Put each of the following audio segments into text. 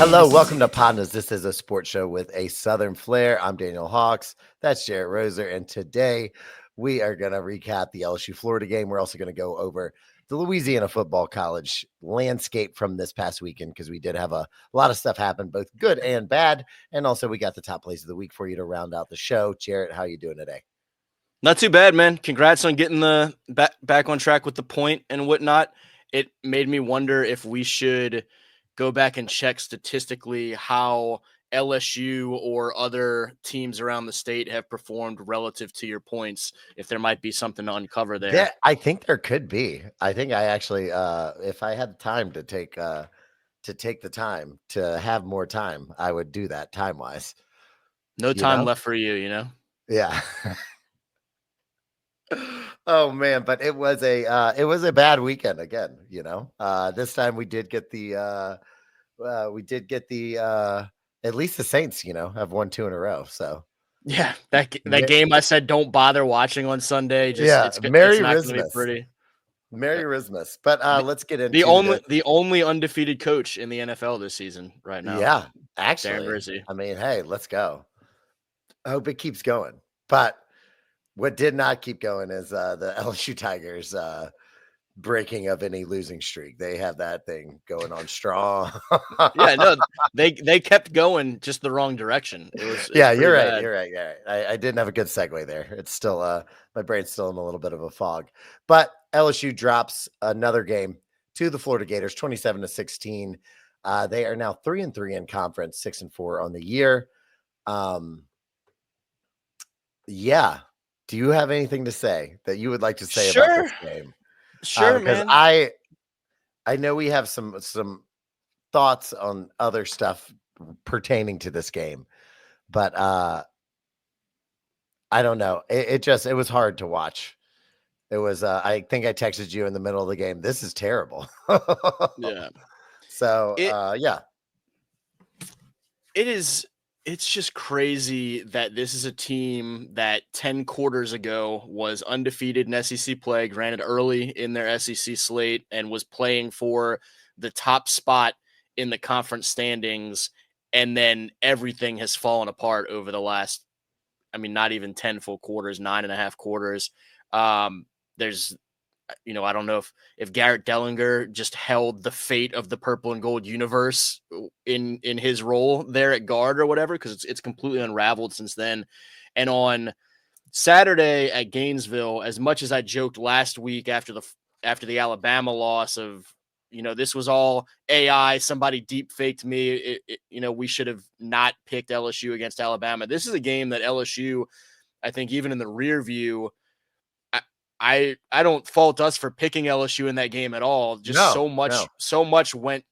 Hello, welcome to Podnas. This is a sports show with a Southern flair. I'm Daniel Hawks. That's Jarrett Roser. And today we are going to recap the LSU Florida game. We're also going to go over the Louisiana football college landscape from this past weekend because we did have a lot of stuff happen, both good and bad. And also we got the top plays of the week for you to round out the show. Jarrett, how are you doing today? Not too bad, man. Congrats on getting the back on track with the point and whatnot. It made me wonder if we should go back and check statistically how LSU or other teams around the state have performed relative to your points, if there might be something to uncover there. I think there could be. I think I actually, if I had time to take the time to have more time, I would do that time wise. No time left for you, you know? Yeah. Oh man, but it was a bad weekend again, you know. This time we did get the at least the Saints, you know, have won 2 in a row. So yeah, that game I said don't bother watching on Sunday. Just yeah, it's Merry not going to be Christmas. pretty. Merry Christmas. But let's get into the only undefeated coach in the NFL this season right now. Yeah, Darren actually. Versey. I mean, hey, let's go. I hope it keeps going. But what did not keep going is the LSU Tigers breaking of any losing streak. They have that thing going on strong. Yeah, no, they kept going just the wrong direction. It's You're right. bad. You're right. Yeah, I didn't have a good segue there. It's still my brain's still in a little bit of a fog. But LSU drops another game to the Florida Gators, 27-16. They are now 3-3 in conference, 6-4 on the year. Yeah. Do you have anything to say that you would like to say about this game? Sure, Because man. I know we have some thoughts on other stuff pertaining to this game, but I don't know. It was hard to watch. It was I think I texted you in the middle of the game. This is terrible. Yeah. So yeah. It's just crazy that this is a team that 10 quarters ago was undefeated in SEC play, granted early in their SEC slate, and was playing for the top spot in the conference standings. And then everything has fallen apart over the last, not even 10 full quarters, 9.5 quarters. There's, I don't know if Garrett Dellinger just held the fate of the purple and gold universe in his role there at guard or whatever, because it's completely unraveled since then. And on Saturday at Gainesville, as much as I joked last week after the Alabama loss of, this was all AI, somebody deep faked me, we should have not picked LSU against Alabama. This is a game that LSU, I think even in the rear view, I don't fault us for picking LSU in that game at all. Just so much went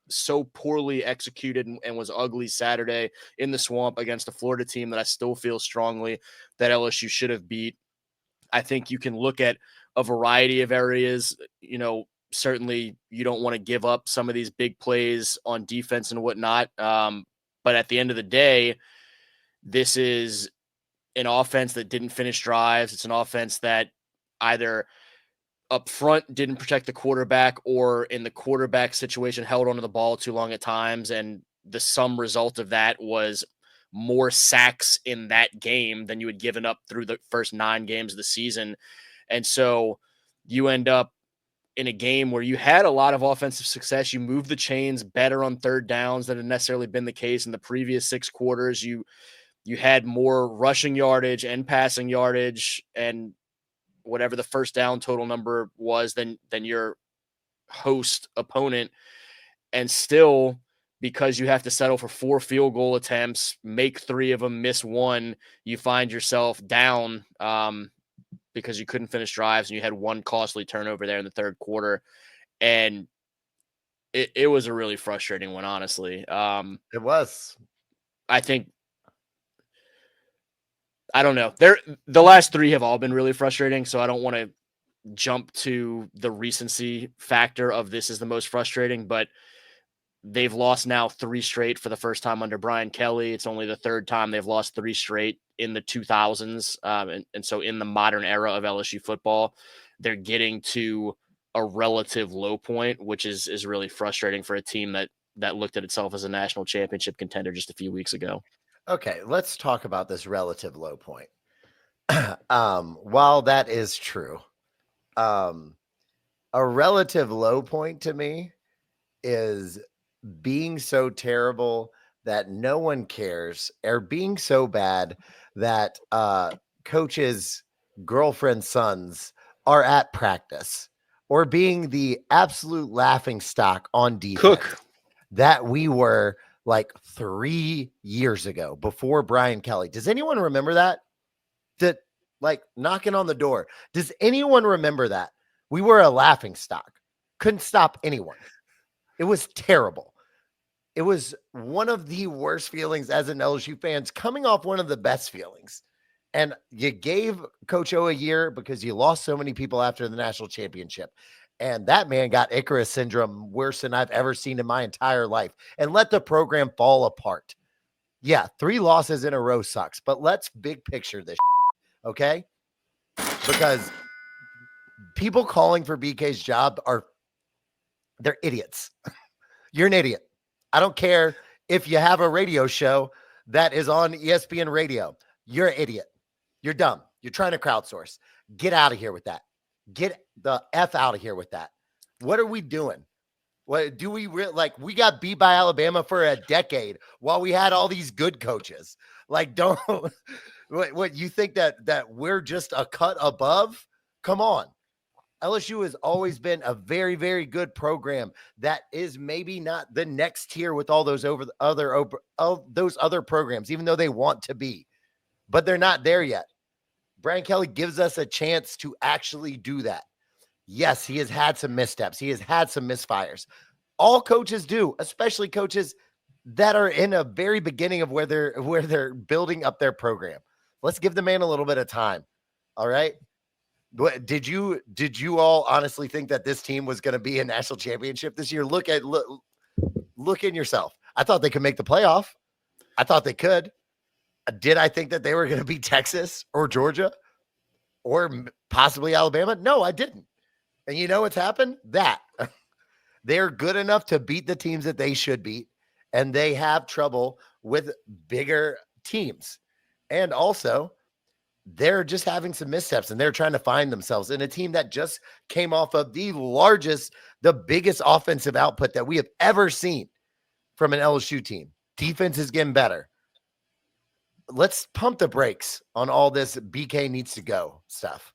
so poorly executed and was ugly Saturday in the swamp against a Florida team that I still feel strongly that LSU should have beat. I think you can look at a variety of areas. Certainly you don't want to give up some of these big plays on defense and whatnot. But at the end of the day, this is an offense that didn't finish drives. It's an offense that either up front didn't protect the quarterback, or in the quarterback situation held onto the ball too long at times. And the sum result of that was more sacks in that game than you had given up through the first 9 games of the season. And so you end up in a game where you had a lot of offensive success. You moved the chains better on third downs than had necessarily been the case in the previous 6 quarters. You had more rushing yardage and passing yardage and whatever the first down total number was than your host opponent. And still, because you have to settle for 4 field goal attempts, make 3 of them, miss 1, you find yourself down because you couldn't finish drives and you had 1 costly turnover there in the third quarter. And it was a really frustrating one, honestly. It was. I think, I don't know. The last 3 have all been really frustrating, so I don't want to jump to the recency factor of this is the most frustrating, but they've lost now 3 straight for the first time under Brian Kelly. It's only the 3rd time they've lost 3 straight in the 2000s. And so in the modern era of LSU football, they're getting to a relative low point, which is really frustrating for a team that that looked at itself as a national championship contender just a few weeks ago. Okay, let's talk about this relative low point. While that is true, a relative low point to me is being so terrible that no one cares, or being so bad that coaches' girlfriend's sons are at practice, or being the absolute laughing stock on defense Cook. that we were like 3 years ago before Brian Kelly. Does anyone remember that? That, like, knocking on the door. Does anyone remember that? We were a laughing stock. Couldn't stop anyone. It was terrible. It was one of the worst feelings as an LSU fans, coming off one of the best feelings. And you gave Coach O a year because you lost so many people after the national championship. And that man got Icarus syndrome worse than I've ever seen in my entire life, and let the program fall apart. Yeah, 3 losses in a row sucks, but let's big picture this, okay? Because people calling for BK's job they're idiots. You're an idiot. I don't care if you have a radio show that is on ESPN radio. You're an idiot. You're dumb. You're trying to crowdsource. Get out of here with that. Get the F out of here with that. What are we doing? What do we like? We got beat by Alabama for a decade while we had all these good coaches. Like, don't what you think that we're just a cut above? Come on. LSU has always been a very, very good program that is maybe not the next tier with all those those other programs, even though they want to be, but they're not there yet. Brian Kelly gives us a chance to actually do that. Yes, he has had some missteps. He has had some misfires. All coaches do, especially coaches that are in a very beginning of where they're building up their program. Let's give the man a little bit of time. All right. Did you all honestly think that this team was going to be a national championship this year? Look in yourself. I thought they could make the playoff. I thought they could. Did I think that they were going to beat Texas or Georgia or possibly Alabama? No, I didn't. And you know what's happened? That they're good enough to beat the teams that they should beat, and they have trouble with bigger teams. And also, they're just having some missteps, and they're trying to find themselves in a team that just came off of the biggest offensive output that we have ever seen from an LSU team. Defense is getting better. Let's pump the brakes on all this BK needs to go stuff.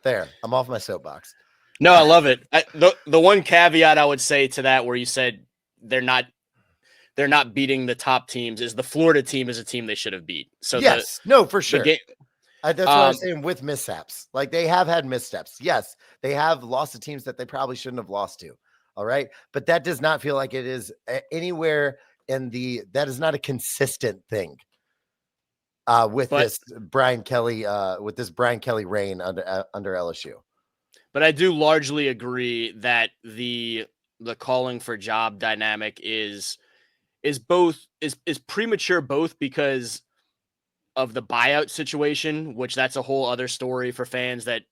There, I'm off my soapbox. No, I love it. The one caveat I would say to that, where you said they're not beating the top teams, is the Florida team is a team they should have beat. So yes, for sure. That's what I'm saying with mishaps. Like, they have had missteps. Yes, they have lost to teams that they probably shouldn't have lost to. All right. But that does not feel like it is anywhere that is not a consistent thing with this Brian Kelly reign under LSU. But I do largely agree that the calling for job dynamic is premature, both because of the buyout situation, which that's a whole other story for fans that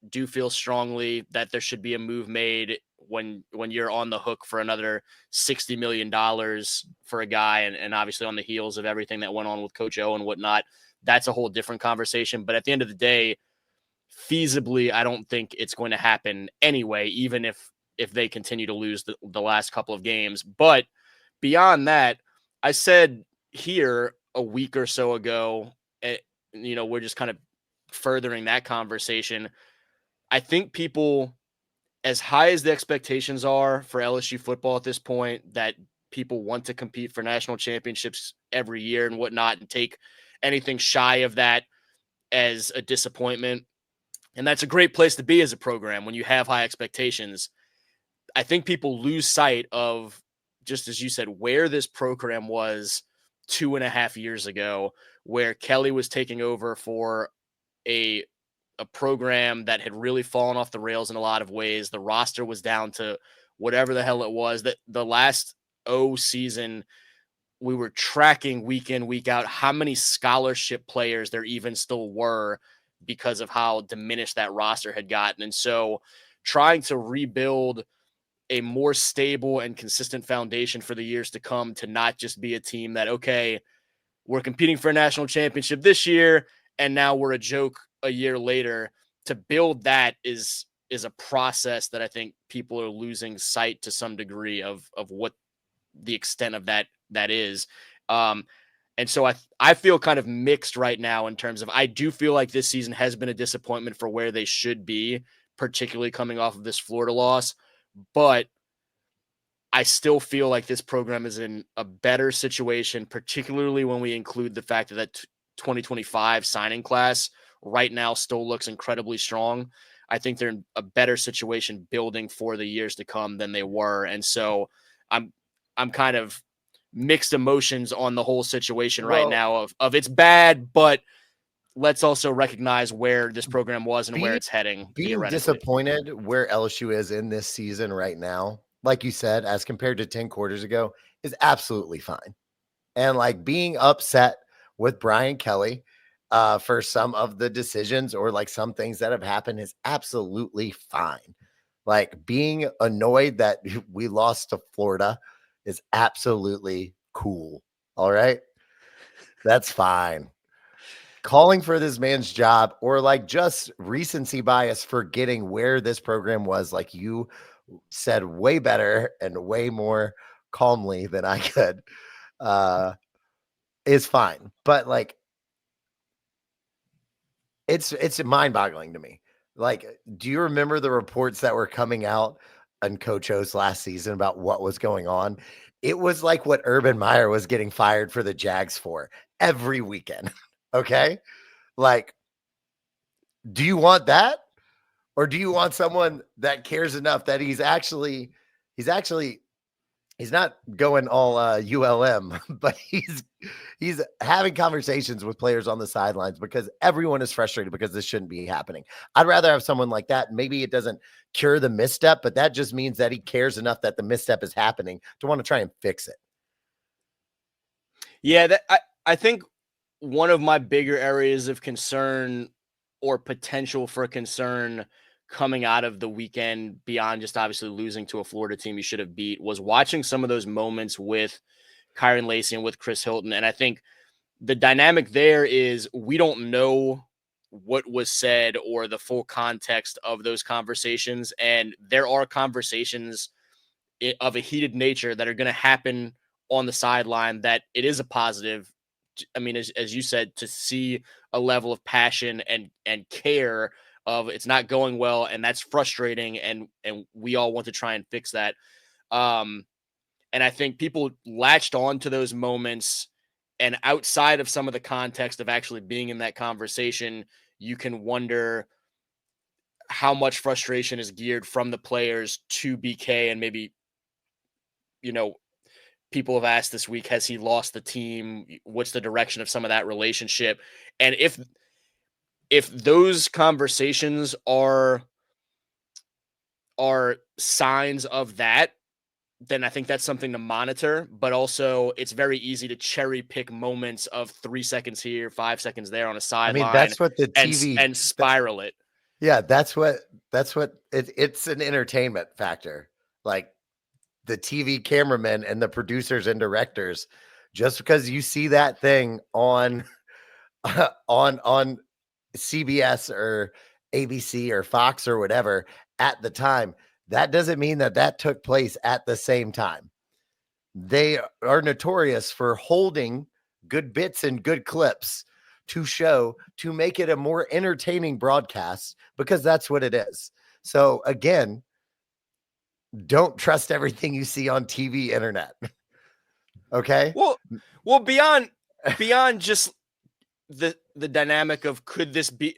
do feel strongly that there should be a move made when you're on the hook for another $60 million for a guy, and obviously on the heels of everything that went on with Coach O and whatnot. That's a whole different conversation. But at the end of the day, feasibly, I don't think it's going to happen anyway, even if they continue to lose the last couple of games. But beyond that, I said here a week or so ago, we're just kind of furthering that conversation. I think people, as high as the expectations are for LSU football at this point, that people want to compete for national championships every year and whatnot, and take anything shy of that as a disappointment. And that's a great place to be as a program when you have high expectations. I think people lose sight of, just as you said, where this program was 2.5 years ago, where Kelly was taking over for a program that had really fallen off the rails in a lot of ways. The roster was down to whatever the hell it was. That the last season, we were tracking week in, week out how many scholarship players there even still were because of how diminished that roster had gotten. And so trying to rebuild a more stable and consistent foundation for the years to come, to not just be a team that, okay, we're competing for a national championship this year and now we're a joke a year later. To build that is a process that I think people are losing sight to some degree of what the extent of that is. And so I feel kind of mixed right now in terms of, I do feel like this season has been a disappointment for where they should be, particularly coming off of this Florida loss. But I still feel like this program is in a better situation, particularly when we include the fact that that 2025 signing class right now still looks incredibly strong. I think they're in a better situation building for the years to come than they were. And so I'm kind of mixed emotions on the whole situation right Well, now of it's bad, but let's also recognize where this program was and where being it's heading being theoretically. disappointed where LSU is in this season right now, like you said, as compared to 10 quarters ago, is absolutely fine. And like being upset with Brian Kelly for some of the decisions or like some things that have happened is absolutely fine. Like being annoyed that we lost to Florida is absolutely cool. All right. That's fine. Calling for this man's job or like just recency bias, forgetting where this program was, like you said way better and way more calmly than I could, uh, is fine. But like it's mind-boggling to me. Like, do you remember the reports that were coming out on Coach O's last season about what was going on? It was like what Urban Meyer was getting fired for the Jags for every weekend. Okay? Like, do you want that? Or do you want someone that cares enough that he's actually he's not going all ULM, but he's having conversations with players on the sidelines because everyone is frustrated because this shouldn't be happening. I'd rather have someone like that. Maybe it doesn't cure the misstep, but that just means that he cares enough that the misstep is happening to want to try and fix it. Yeah, I think one of my bigger areas of concern or potential for concern coming out of the weekend, beyond just obviously losing to a Florida team you should have beat, was watching some of those moments with Kyron Lacey and with Chris Hilton. And I think the dynamic there is we don't know what was said or the full context of those conversations. And there are conversations of a heated nature that are going to happen on the sideline that it is a positive. I mean, as you said, to see a level of passion and care of it's not going well, and that's frustrating, and we all want to try and fix that. And I think people latched on to those moments, and outside of some of the context of actually being in that conversation, you can wonder how much frustration is geared from the players to BK, and maybe, you know, people have asked this week, has he lost the team? What's the direction of some of that relationship? And if those conversations are signs of that, then I think that's something to monitor. But also, it's very easy to cherry pick moments of 3 seconds here, 5 seconds there on a I mean, sideline that's what the and TV spiral it. yeah, that's what it's an entertainment factor. Like the TV cameramen and the producers and directors, just because you see that thing on on CBS or ABC or Fox or whatever at the time, that doesn't mean that that took place at the same time. They are notorious for holding good bits and good clips to show to make it a more entertaining broadcast because that's what it is. So again, don't trust everything you see on TV internet. Okay? Well, beyond just the dynamic of could this be,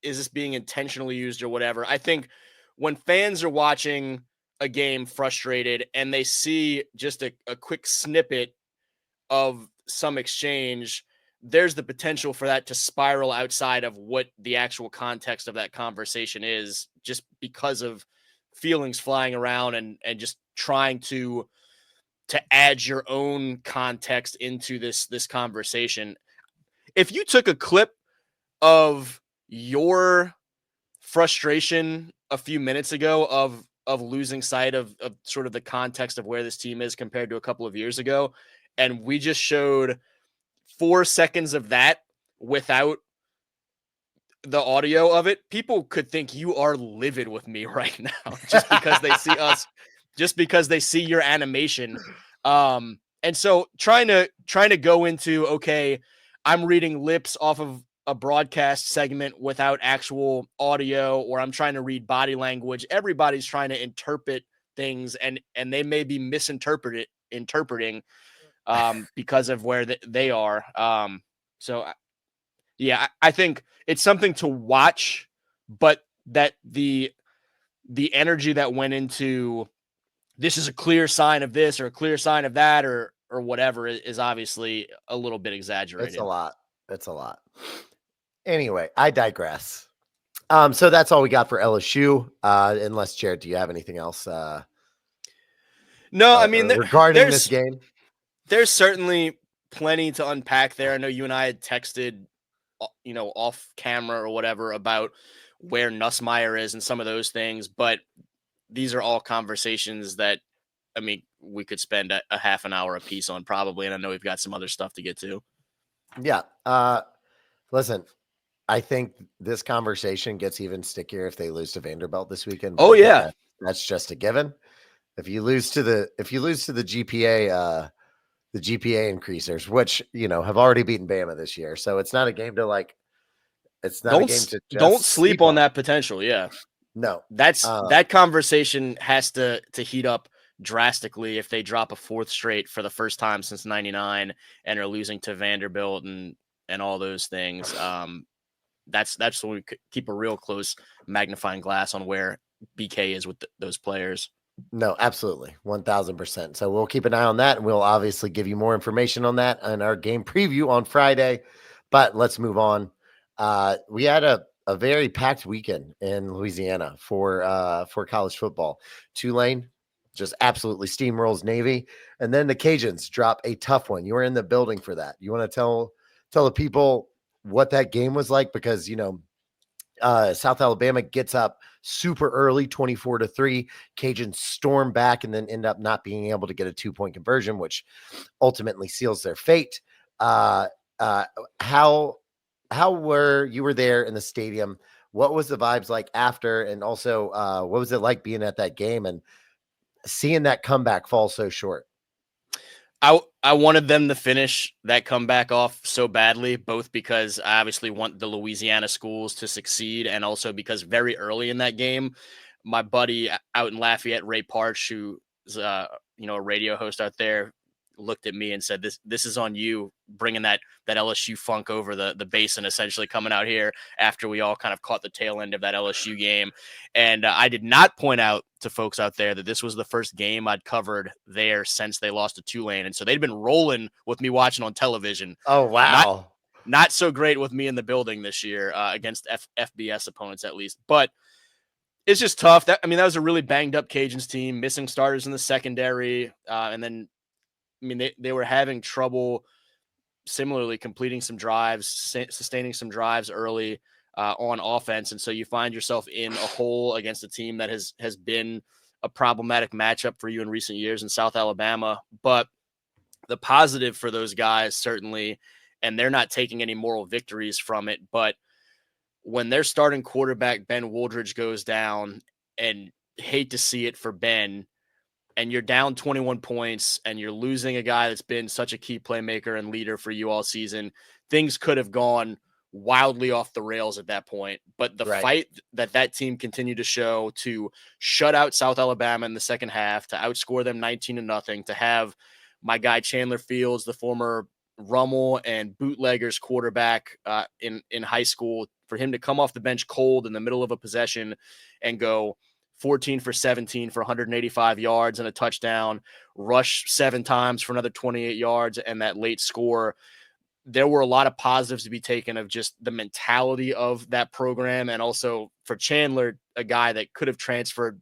is this being intentionally used or whatever. I think when fans are watching a game frustrated and they see just a quick snippet of some exchange, there's the potential for that to spiral outside of what the actual context of that conversation is, just because of feelings flying around and just trying to add your own context into this conversation. If you took a clip of your frustration a few minutes ago of losing sight of sort of the context of where this team is compared to a couple of years ago. And we just showed 4 seconds of that without the audio of it. People could think you are livid with me right now just because they see us, just because they see your animation. And so trying to go into, okay, I'm reading lips off of a broadcast segment without actual audio, or I'm trying to read body language. Everybody's trying to interpret things, and they may be interpreting because of where they are. So yeah, I think it's something to watch, but that the energy that went into this is a clear sign of this or a clear sign of that or whatever is obviously a little bit exaggerated. It's a lot. It's a lot. Anyway, I digress. So that's all we got for LSU. Unless Jared, do you have anything else? No, I mean regarding this game, there's certainly plenty to unpack there. I know you and I had texted, off camera or whatever about where Nussmeier is and some of those things, but these are all conversations that, I mean, we could spend a half an hour a piece on probably, and I know we've got some other stuff to get to. Yeah. Listen, I think this conversation gets even stickier if they lose to Vanderbilt this weekend. Oh yeah, that's just a given. If you lose to the GPA, the GPA increasers, which have already beaten Bama this year, so it's not a game to like. It's not a game to just don't sleep on that potential. Yeah, no, that's that conversation has to heat up drastically if they drop a fourth straight for the first time since '99 and are losing to Vanderbilt and all those things. That's when we keep a real close magnifying glass on where BK is with those players. No, absolutely. 1000%. So we'll keep an eye on that, and we'll obviously give you more information on that in our game preview on Friday. But let's move on. We had a very packed weekend in Louisiana for college football. Tulane just absolutely steamrolls Navy, and then the Cajuns drop a tough one. You were in the building for that. You want to tell the people what that game was like, because South Alabama gets up super early, 24-3. Cajuns storm back and then end up not being able to get a 2-point conversion, which ultimately seals their fate. How were you there in the stadium? What was the vibes like after? And also, what was it like being at that game and seeing that comeback fall so short? I wanted them to finish that comeback off so badly, both because I obviously want the Louisiana schools to succeed, and also because very early in that game, my buddy out in Lafayette, Ray Parch, who's a radio host out there, looked at me and said, "This is on you, bringing that LSU funk over the basin, essentially coming out here after we all kind of caught the tail end of that LSU game." And I did not point out to folks out there that this was the first game I'd covered there since they lost to Tulane, and so they'd been rolling with me watching on television. Oh wow! Not so great with me in the building this year against FBS opponents, at least, but. It's just tough. That was a really banged up Cajuns team, missing starters in the secondary, and then they were having trouble similarly completing some drives, sustaining some drives early on offense. And so you find yourself in a hole against a team that has been a problematic matchup for you in recent years in South Alabama. But the positive for those guys, certainly, and they're not taking any moral victories from it, but when their starting quarterback, Ben Wooldridge, goes down, and hate to see it for Ben, and you're down 21 points and you're losing a guy that's been such a key playmaker and leader for you all season, things could have gone wildly off the rails at that point. But the fight that team continued to show to shut out South Alabama in the second half, to outscore them 19-0, to have my guy Chandler Fields, the former Rummel and bootleggers quarterback in high school, for him to come off the bench cold in the middle of a possession and go 14 for 17 for 185 yards and a touchdown, rush 7 times for another 28 yards, and that late score. There were a lot of positives to be taken of just the mentality of that program, and also for Chandler, a guy that could have transferred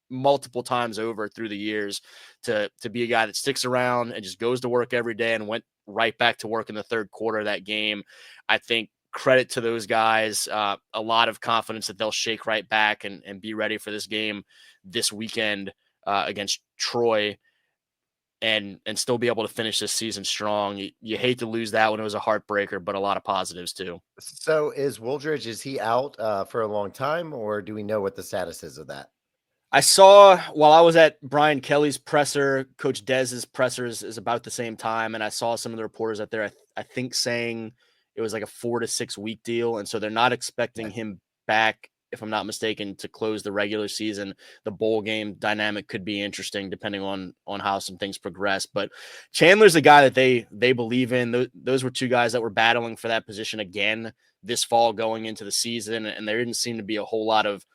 multiple times over through the years, to be a guy that sticks around and just goes to work every day and went right back to work in the third quarter of that game. I think credit to those guys. A lot of confidence that they'll shake right back and be ready for this game this weekend against Troy and still be able to finish this season strong. You hate to lose that one. It was a heartbreaker, but a lot of positives too. So is Wooldridge, is he out for a long time, or do we know what the status is of that? I saw while I was at Brian Kelly's presser, Coach Dez's presser is about the same time, and I saw some of the reporters out there. I think saying it was like a 4 to 6 week deal, and so they're not expecting him back, if I'm not mistaken, to close the regular season. The bowl game dynamic could be interesting depending on how some things progress. But Chandler's a guy that they believe in. Those were two guys that were battling for that position again this fall going into the season, and there didn't seem to be a whole lot of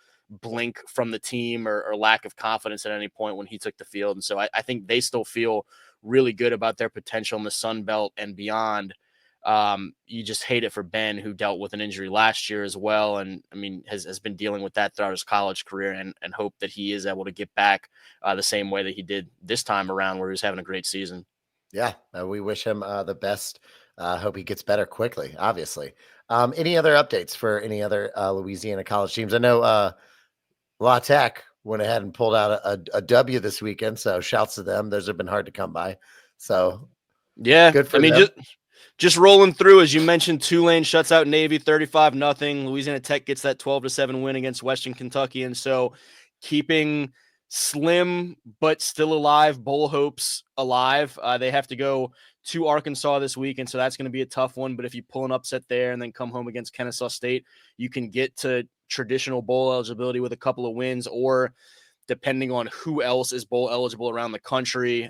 blink from the team or lack of confidence at any point when he took the field. And so I think they still feel really good about their potential in the Sun Belt and beyond. You just hate it for Ben, who dealt with an injury last year as well. And I mean, has been dealing with that throughout his college career and hope that he is able to get back the same way that he did this time around where he was having a great season. Yeah, we wish him the best. Hope he gets better quickly, obviously. Any other updates for any other Louisiana college teams? I know La Tech went ahead and pulled out a W this weekend, so shouts to them. Those have been hard to come by. So yeah, good for I mean, them. just rolling through, as you mentioned, Tulane shuts out Navy 35-0. Louisiana Tech gets that 12-7 win against Western Kentucky. And so keeping slim but still alive bowl hopes alive. They have to go to Arkansas this week, and so that's going to be a tough one. But if you pull an upset there and then come home against Kennesaw State, you can get to traditional bowl eligibility with a couple of wins, or depending on who else is bowl eligible around the country,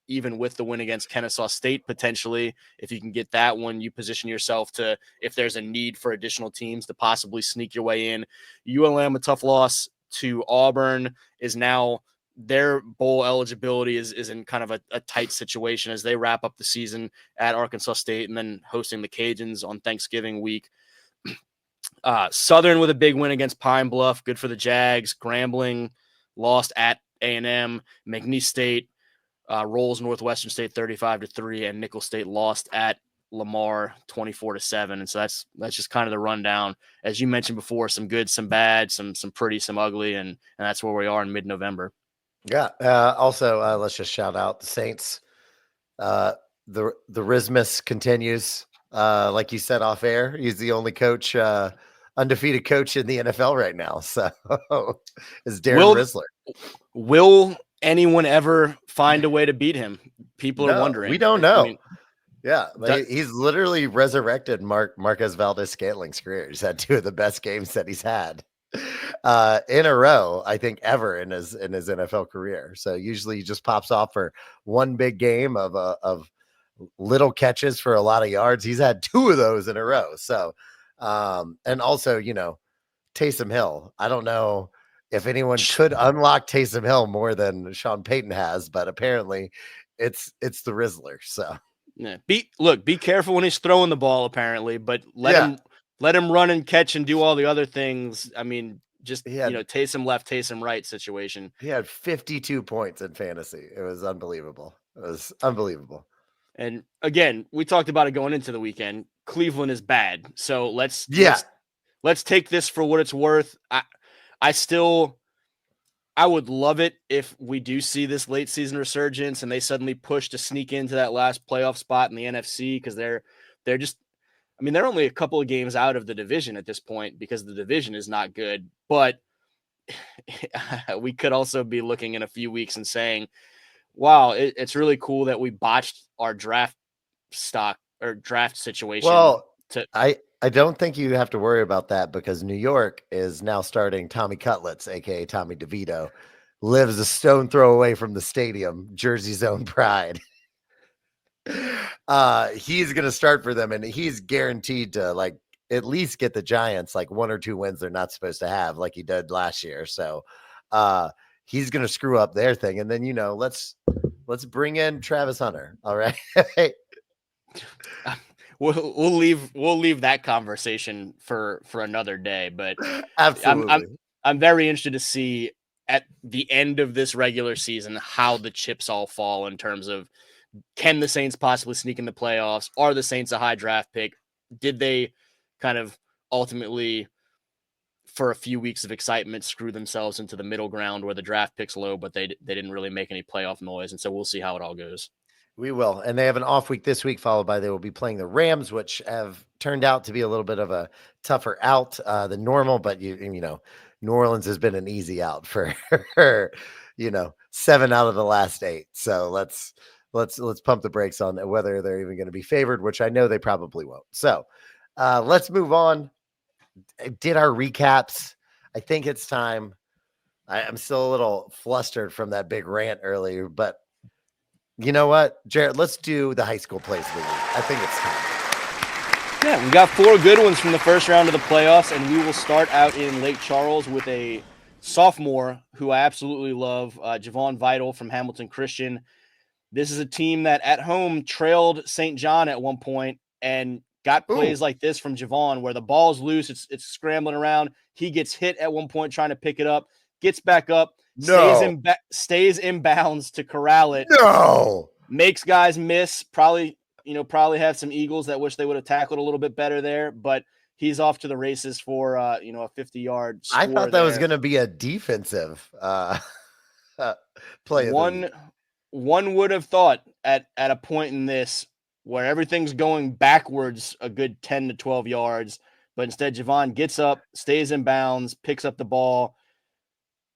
even with the win against Kennesaw State, potentially, if you can get that one, you position yourself to, if there's a need for additional teams, to possibly sneak your way in. ULM, a tough loss to Auburn, is now their bowl eligibility is in kind of a tight situation as they wrap up the season at Arkansas State and then hosting the Cajuns on Thanksgiving week. Southern with a big win against Pine Bluff, good for the Jags. Grambling lost at A&M. McNeese State rolls Northwestern State 35-3, and Nicholls State lost at Lamar 24-7. And so that's just kind of the rundown. As you mentioned before, some good, some bad, some pretty, some ugly, and that's where we are in mid-November. Yeah. Also, let's just shout out the Saints. The Rismus continues. Like you said off air, he's the only coach, undefeated coach in the NFL right now. So is Darren Risler. Will anyone ever find a way to beat him? People are wondering. We don't know. I mean, yeah, that, he's literally resurrected Marquez Valdez-Scantling's career. He's had two of the best games that he's had in a row, I think, ever in his NFL career. So usually he just pops off for one big game of little catches for a lot of yards. He's had two of those in a row. So and also, Taysom Hill. I don't know if anyone could unlock Taysom Hill more than Sean Payton has, but apparently it's the Rizzler. So yeah, be careful when he's throwing the ball, apparently, but let him run and catch and do all the other things. I mean, just Taysom left, Taysom right situation. He had 52 points in fantasy. It was unbelievable. And again, we talked about it going into the weekend. Cleveland is bad. So let's take this for what it's worth. I would love it if we do see this late season resurgence and they suddenly push to sneak into that last playoff spot in the NFC, because they're only a couple of games out of the division at this point because the division is not good. But we could also be looking in a few weeks and saying, wow, it's really cool that we botched our draft stock or draft situation. Well, I don't think you have to worry about that because New York is now starting Tommy Cutlets, aka Tommy DeVito, lives a stone throw away from the stadium, Jersey's own pride. He's going to start for them, and he's guaranteed to at least get the Giants one or two wins they're not supposed to have, like he did last year. So he's going to screw up their thing, and then let's bring in Travis Hunter. All right. We'll leave that conversation for another day, but absolutely, I'm very interested to see at the end of this regular season how the chips all fall in terms of, can the Saints possibly sneak in the playoffs? Are the Saints a high draft pick? Did they kind of ultimately, for a few weeks of excitement, screw themselves into the middle ground where the draft pick's low, but they didn't really make any playoff noise? And so we'll see how it all goes. We will. And they have an off week this week, followed by they will be playing the Rams, which have turned out to be a little bit of a tougher out than normal. But you know, New Orleans has been an easy out for 7 out of the last 8. So let's pump the brakes on whether they're even going to be favored, which I know they probably won't. So let's move on. I did our recaps. I think it's time. I'm still a little flustered from that big rant earlier, but you know what, Jared? Let's do the high school plays of the week. I think it's time. Yeah, we got 4 good ones from the first round of the playoffs, and we will start out in Lake Charles with a sophomore who I absolutely love, Javon Vital from Hamilton Christian. This is a team that at home trailed St. John at one point and got plays like this from Javon where the ball's loose, it's scrambling around. He gets hit at one point trying to pick it up, gets back up, stays in bounds to corral it. Makes guys miss. Probably have some Eagles that wish they would have tackled a little bit better there, but he's off to the races for a 50-yard score. I thought that was going to be a defensive play. One would have thought at a point in this where everything's going backwards a good 10 to 12 yards, but instead Javon gets up, stays in bounds, picks up the ball,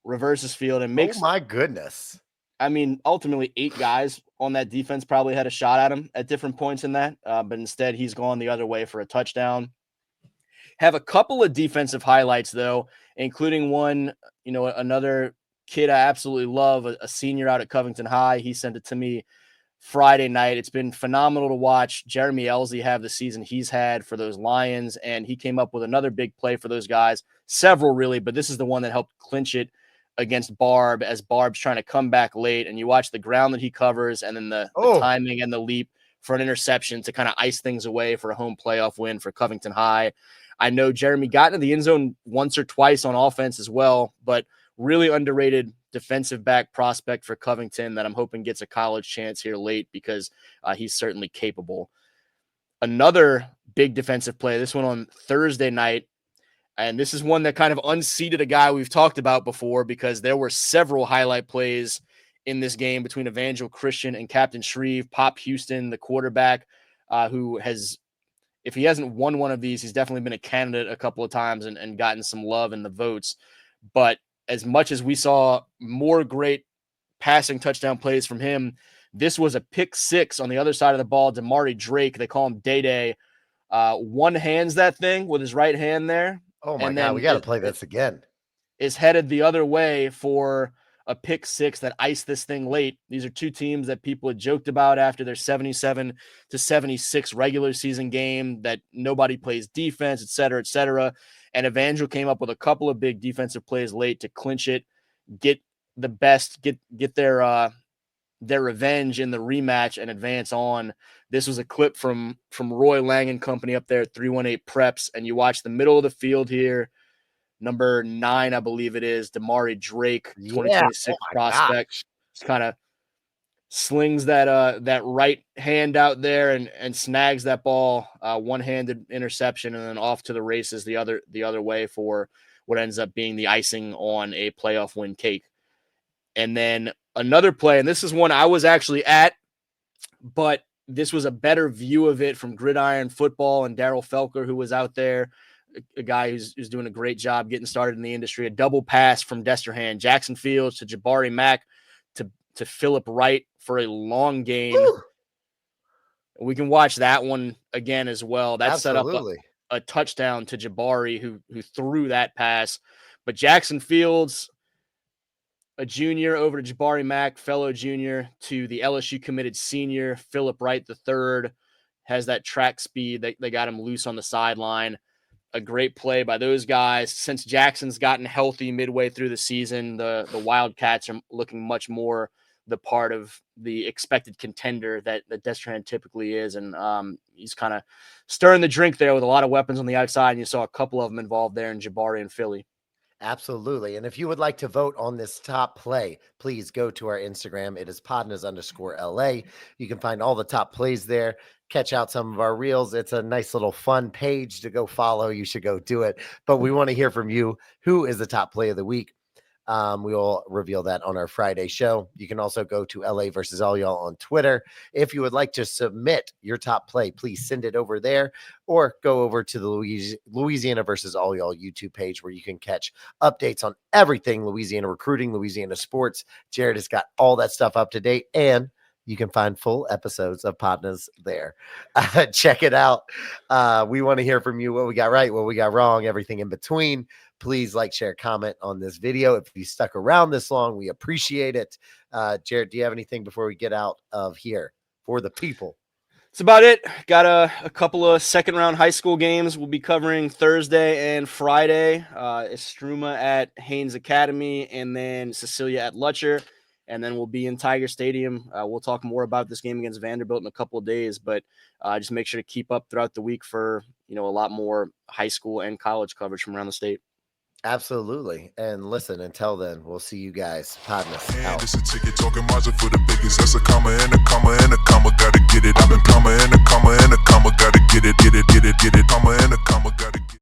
reverses field, and makes. Oh my goodness! I mean, ultimately 8 guys on that defense probably had a shot at him at different points in that, but instead he's gone the other way for a touchdown. Have a couple of defensive highlights though, including one, another kid I absolutely love, a senior out at Covington High. He sent it to me Friday night. It's been phenomenal to watch Jeremy Elsie have the season he's had for those Lions, and he came up with another big play for those guys, several really, but this is the one that helped clinch it against Barb as Barb's trying to come back late, and you watch the ground that he covers and then the timing and the leap for an interception to kind of ice things away for a home playoff win for Covington High. I know Jeremy got into the end zone once or twice on offense as well, but really underrated defensive back prospect for Covington that I'm hoping gets a college chance here late because he's certainly capable. Another big defensive play, this one on Thursday night, and this is one that kind of unseated a guy we've talked about before because there were several highlight plays in this game between Evangel Christian and Captain Shreve. Pop Houston, the quarterback, who has, if he hasn't won one of these, he's definitely been a candidate a couple of times and gotten some love in the votes. But as much as we saw more great passing touchdown plays from him, this was a pick 6 on the other side of the ball. Damari Drake, they call him Day-Day, one hands that thing with his right hand there. Oh my God, we got to play this again. Is headed the other way for a pick 6 that iced this thing late. These are 2 teams that people had joked about after their 77-76 regular season game that nobody plays defense, et cetera, et cetera. And Evangel came up with a couple of big defensive plays late to clinch it, get the best, get their revenge in the rematch and advance on. This was a clip from Roy Lang and company up there at 318 Preps, and you watch the middle of the field here. Number 9, I believe it is, Damari Drake, 2026 prospect. Just kind of slings that right hand out there and snags that ball, one-handed interception, and then off to the races the other way for what ends up being the icing on a playoff win cake. And then another play, and this is one I was actually at, but this was a better view of it from Gridiron Football and Daryl Felker, who was out there, a guy who's doing a great job getting started in the industry. A double pass from Desterhan, Jackson Fields to Jabari Mack to Philip Wright for a long gain. Woo! We can watch that one again as well. That set up a touchdown to Jabari, who threw that pass. But Jackson Fields, a junior, over to Jabari Mack, fellow junior, to the LSU committed senior, Philip Wright III, has that track speed. They got him loose on the sideline. A great play by those guys. Since Jackson's gotten healthy midway through the season, the Wildcats are looking much more the part of the expected contender that Destran typically is. And he's kind of stirring the drink there with a lot of weapons on the outside. And you saw a couple of them involved there in Jabari and Philly. Absolutely. And if you would like to vote on this top play, please go to our Instagram. It is PODnas_LA. You can find all the top plays there. catch out some of our reels. It's a nice little fun page to go follow. You should go do it. But we want to hear from you. Who is the top play of the week? We will reveal that on our Friday show. You can also go to LA versus all y'all on Twitter. If you would like to submit your top play, please send it over there or go over to the Louisiana versus all y'all YouTube page where you can catch updates on everything Louisiana recruiting, Louisiana sports. Jared has got all that stuff up to date, and you can find full episodes of PODnas there. Check it out. We want to hear from you, what we got right, what we got wrong, everything in between. Please like, share, comment on this video. If you stuck around this long, we appreciate it. Jared, do you have anything before we get out of here for the people? That's about it. Got a couple of second round high school games we'll be covering Thursday and Friday. Estruma at Haynes Academy, and then Cecilia at Lutcher. And then we'll be in Tiger Stadium. We'll talk more about this game against Vanderbilt in a couple of days, but just make sure to keep up throughout the week for a lot more high school and college coverage from around the state. Absolutely. And listen, until then, we'll see you guys. PODnas out. This a ticket talking Mazda for the biggest.